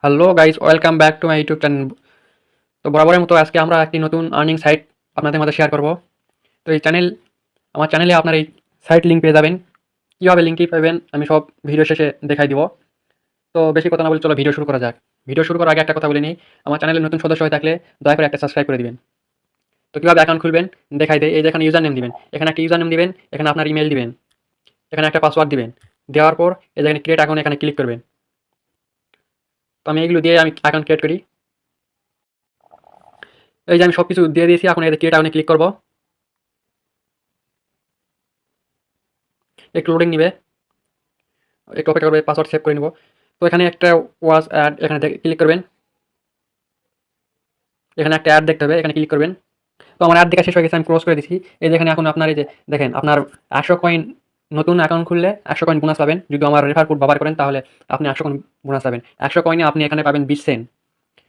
Hello guys, welcome back to my YouTube channel. তো বরাবরের মতো আজকে আমরা একটি নতুন আর্নিং সাইট আপনাদের মধ্যে শেয়ার করব। তো আমার চ্যানেলে আপনার এই সাইট লিঙ্ক পেয়ে যাবেন। কীভাবে লিঙ্কটি পাবেন আমি সব ভিডিও শেষে দেখাই দিব। তো বেশি কথা না বলে চলো ভিডিও শুরু করা যাক। ভিডিও শুরু করার আগে একটা কথা বলে নিই, আমার চ্যানেলের নতুন সদস্য হয়ে থাকলে দয়া করে একটা সাবস্ক্রাইব করে দিবেন। তো কীভাবে অ্যাকাউন্ট খুলবেন দেখাই দেয়। এই যেখানে ইউজার নেম দিবেন, এখানে একটা ইউজার নেম দিবেন, এখানে আপনার ইমেল দিবেন, এখানে একটা পাসওয়ার্ড দিবেন। দেওয়ার পর এই যেখানে ক্রিয়েট অ্যাকাউন্ট এখানে ক্লিক করবেন। তো আমি এগুলো দিয়ে আমি অ্যাকাউন্ট ক্রিয়েট করি। এই যে আমি সব কিছু দিয়ে দিয়েছি, এখন এই ক্রিয়েট অ্যাকাউন্টে ক্লিক করব। একটু লোডিং নিবে, একটু অপেক্ষা করবে, পাসওয়ার্ড সেভ করে নিব। তো এখানে একটা ওয়াচ অ্যাড এখানে ক্লিক করবেন, এখানে একটা অ্যাড দেখতে হবে, এখানে ক্লিক করবেন। তো আমার অ্যাড দেখা শেষ হয়ে গেছে, আমি ক্লোজ করে দিচ্ছি। এই যেখানে এখন আপনার এই যে দেখেন আপনার 100 কয়েন, নতুন অ্যাকাউন্ট খুললে 100 কয়েন বোনাস পাবেন। যদি আমার রেফার কোড ব্যবহার করেন তাহলে আপনি 100 কয়েন বোনাস পাবেন। 100 কয়েনে আপনি এখানে পাবেন 20 সেন্ট।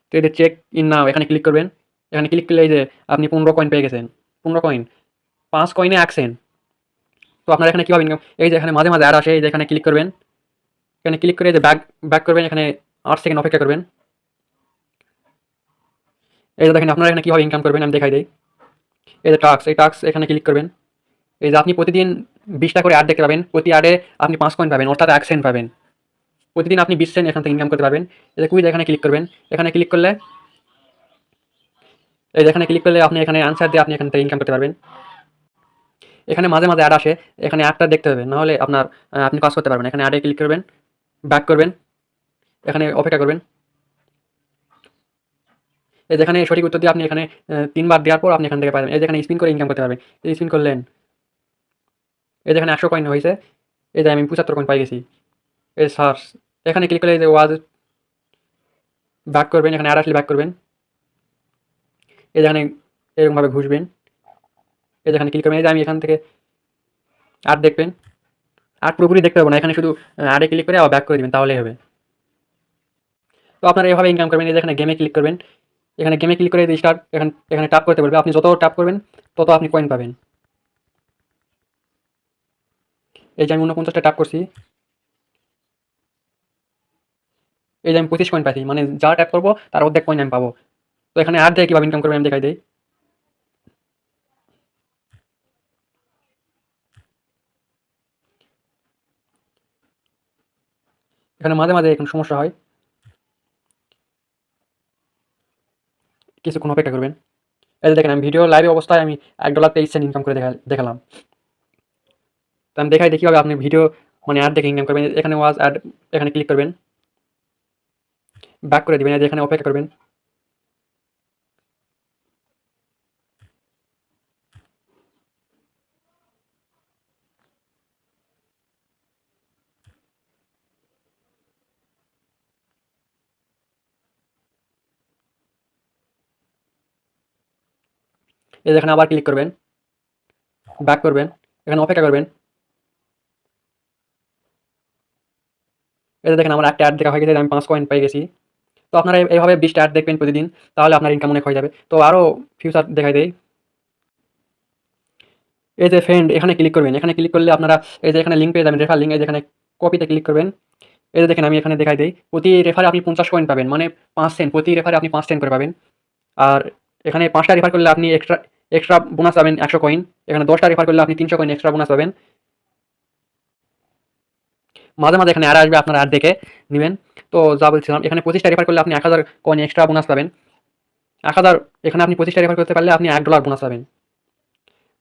তো এই যে চেক ইন নাও এখানে ক্লিক করবেন। এখানে ক্লিক করলে এই যে আপনি 15 কয়েন পেয়ে গেছেন। 15 কয়েন 5 কয়েনে 1 সেন্ট। তো আপনার এখানে কীভাবে ইনকাম, এই যে এখানে মাঝে মাঝে অ্যাড আসে, এই যে এখানে ক্লিক করবেন। এখানে ক্লিক করে যে ব্যাক ব্যাক করবেন, এখানে 8 সেকেন্ড অপেক্ষা করবেন। এই যে দেখেন আপনারা এখানে কীভাবে ইনকাম করবেন আমি দেখাই দিই। এই যে টাস্ক, এই টাস্ক এখানে ক্লিক করবেন। এই যে আপনি প্রতিদিন 20টা করে অ্যাড দেখতে পাবেন, প্রতি অ্যাডে আপনি 5 কয়েন পাবেন, অর্থাৎ 1 সেন্ট পাবেন। প্রতিদিন আপনি 20 সেন্ট এখান থেকে ইনকাম করতে পারবেন। এই যে কুইজ এখানে ক্লিক করবেন। এখানে ক্লিক করলে এই যে এখানে ক্লিক করলে আপনি এখানে আনসার দিয়ে আপনি এখান থেকে ইনকাম করতে পারবেন। এখানে মাঝে মাঝে অ্যাড আসে, এখানে অ্যাডটা দেখতে হবে, নাহলে আপনার আপনি কাজ করতে পারবেন। এখানে অ্যাডে ক্লিক করবেন, ব্যাক করবেন, এখানে অপেক্ষা করবেন। এই যেখানে সঠিক উত্তর দিয়ে আপনি এখানে 3 বার দেওয়ার পর আপনি এখান থেকে পাবেন। এই যেখানে স্পিন করে ইনকাম করতে পারবেন। এই স্পিন করলেন, এই যেখানে 100 কয়েন হয়েছে, এই যে আমি 75 কয়েন পাই গেছি। এই সার্চ এখানে ক্লিক করলে এই যে ওয়াজ ব্যাক করবেন, এখানে অ্যাড আসলে ব্যাক করবেন। এই যেখানে এরকমভাবে ঘুষবেন, এই যেখানে ক্লিক করবেন। এই যে আমি এখান থেকে অ্যাড দেখবেন, অ্যাড পুরোপুরি দেখতে হবে না, এখানে শুধু অ্যাডে ক্লিক করে আবার ব্যাক করে দিবেন, তাহলেই হবে। তো আপনারা এভাবে ইনকাম করবেন। এই যে এখানে গেমে ক্লিক করবেন, এখানে গেমে ক্লিক করে স্টার্ট, এখানে ট্যাপ করতে বলবে। আপনি যত ট্যাপ করবেন তত আপনি কয়েন পাবেন। এই যে আমি 49টা ট্যাপ করছি, এই যে আমি 25 কয়েন পাইছি, মানে যা ট্যাপ করবো তার অর্ধেক কয়েন আমি পাবো। তো এখানে অ্যাড দিয়ে কীভাবে ইনকাম করবেন আমি দেখাই দিই। এখানে মাঝে মাঝে এখন সমস্যা হয়, কিছুক্ষণ অপেক্ষা করবেন। এই যে দেখেন আমি ভিডিও লাইভ অবস্থায় আমি $1.23 ইনকাম করে দেখালাম। তো আমি দেখাই দেখি কীভাবে আপনি ভিডিও মানে অ্যাড দেখে ইনকাম করবেন। এখানে ওয়াজ অ্যাড, এখানে ক্লিক করবেন, ব্যাক করে দিবেন, এই যে এখানে অপেক্ষা করবেন। এই যে এখানে আবার ক্লিক করবেন, ব্যাক করবেন, এখানে অপেক্ষা করবেন। এই যে দেখেন আমার একটা অ্যাড দেখা হয়ে গেছে, আমি 5 কয়েন পেয়ে গেছি। তো আপনারা এইভাবে 20টা অ্যাড দেখবেন প্রতিদিন, তাহলে আপনার ইনকাম অনেক হয়ে যাবে। তো আরও ফিউচার দেখাই দেই। এই যে ফ্রেন্ড এখানে ক্লিক করবেন, এখানে ক্লিক করলে আপনারা এই যে এখানে লিঙ্ক পেয়ে যাবেন, রেফার লিঙ্ক। এই যে এখানে কপিতে ক্লিক করবেন। এই যে দেখেন আমি এখানে দেখাই দেই, প্রতি রেফারে আপনি 50 কয়েন পাবেন, মানে 5 সেন্ট, প্রতি রেফারে আপনি 5 সেন্ট করে পাবেন। আর এখানে 5টা রেফার করলে আপনি এক্সট্রা এক্সট্রা বোনাস পাবেন 100 কয়েন। এখানে 10টা রেফার করলে আপনি 300 কয়েন এক্সট্রা বোনাস পাবেন। মাঝে মাঝে এখানে অ্যাড আসবে, আপনারা অ্যাড দেখে নেবেন। তো যা বলছিলাম, এখানে 25টা রেফার করলে আপনি 1000 কয়েন এক্সট্রা বোনাস পাবেন। 1000, এখানে আপনি 25টা রেফার করতে পারলে আপনি $1 বোনাস পাবেন।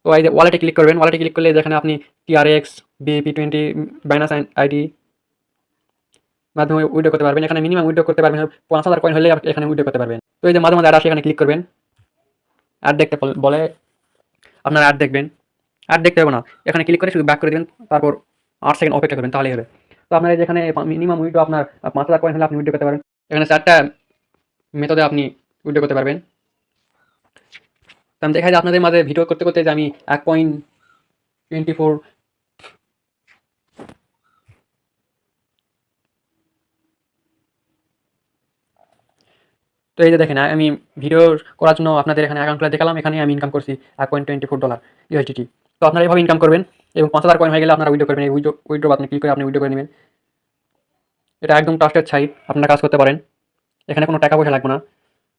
তো এই যে ওয়ালেটে ক্লিক করবেন, ওয়ালেটে ক্লিক করলে যেখানে আপনি টিআরএক্স, বিপি20, বাইনান্স আইডি মাধ্যমে উইথড্র করতে পারবেন। এখানে মিনিমাম উইথড্র করতে পারবেন 5000 কয়েন হলে এখানে উইথড্র করতে পারবেন। তো এই যে মাঝে মাঝে অ্যাড আসে, এখানে ক্লিক করবেন, অ্যাড দেখতে বলে, আপনারা অ্যাড দেখবেন। অ্যাড দেখতে হবে না, এখানে ক্লিক করে শুধু ব্যাক করে দেবেন, তারপর 8 সেকেন্ড অপেক্ষা করবেন, তাহলেই হবে। তো আপনার যেখানে মিনিমাম উইথড্র আপনার 5000 কয়েন হলে আপনি উইথড্র করতে পারবেন। এখানে 4টা মেথডে আপনি উইথড্র করতে পারবেন। তো আমি দেখাই যে আপনাদের মাঝে ভিডিও করতে করতে যে আমি 1.24, তো এই যে দেখেন আমি ভিডিও করার জন্য আপনাদের এখানে অ্যাকাউন্টটা দেখালাম, এখানে আমি ইনকাম করছি $1.24 ইউএসডিটি। তো আপনারা এইভাবে ইনকাম করবেন, এবং 5000 কয়েন হয়ে গেলে আপনারা উইথড্র করবেন। এই উইথড্র বাটনে ক্লিক করে আপনি উইথড্র করে নেবেন। এটা একদম ট্রাস্টেড সাইট, আপনারা কাজ করতে পারেন। এখানে কোনো টাকা পয়সা লাগবে না,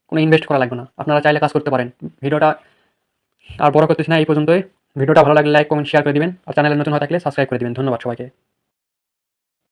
কোনো ইনভেস্ট করা লাগবে না, আপনারা চাইলে কাজ করতে পারেন। ভিডিওটা আর বড় করতেছি না, এই পর্যন্তই। ভিডিওটা ভালো লাগলে লাইক কমেন্ট শেয়ার করে দিবেন, আর চ্যানেলে নতুন হয়ে থাকলে সাবস্ক্রাইব করে দিবেন। ধন্যবাদ সবাইকে।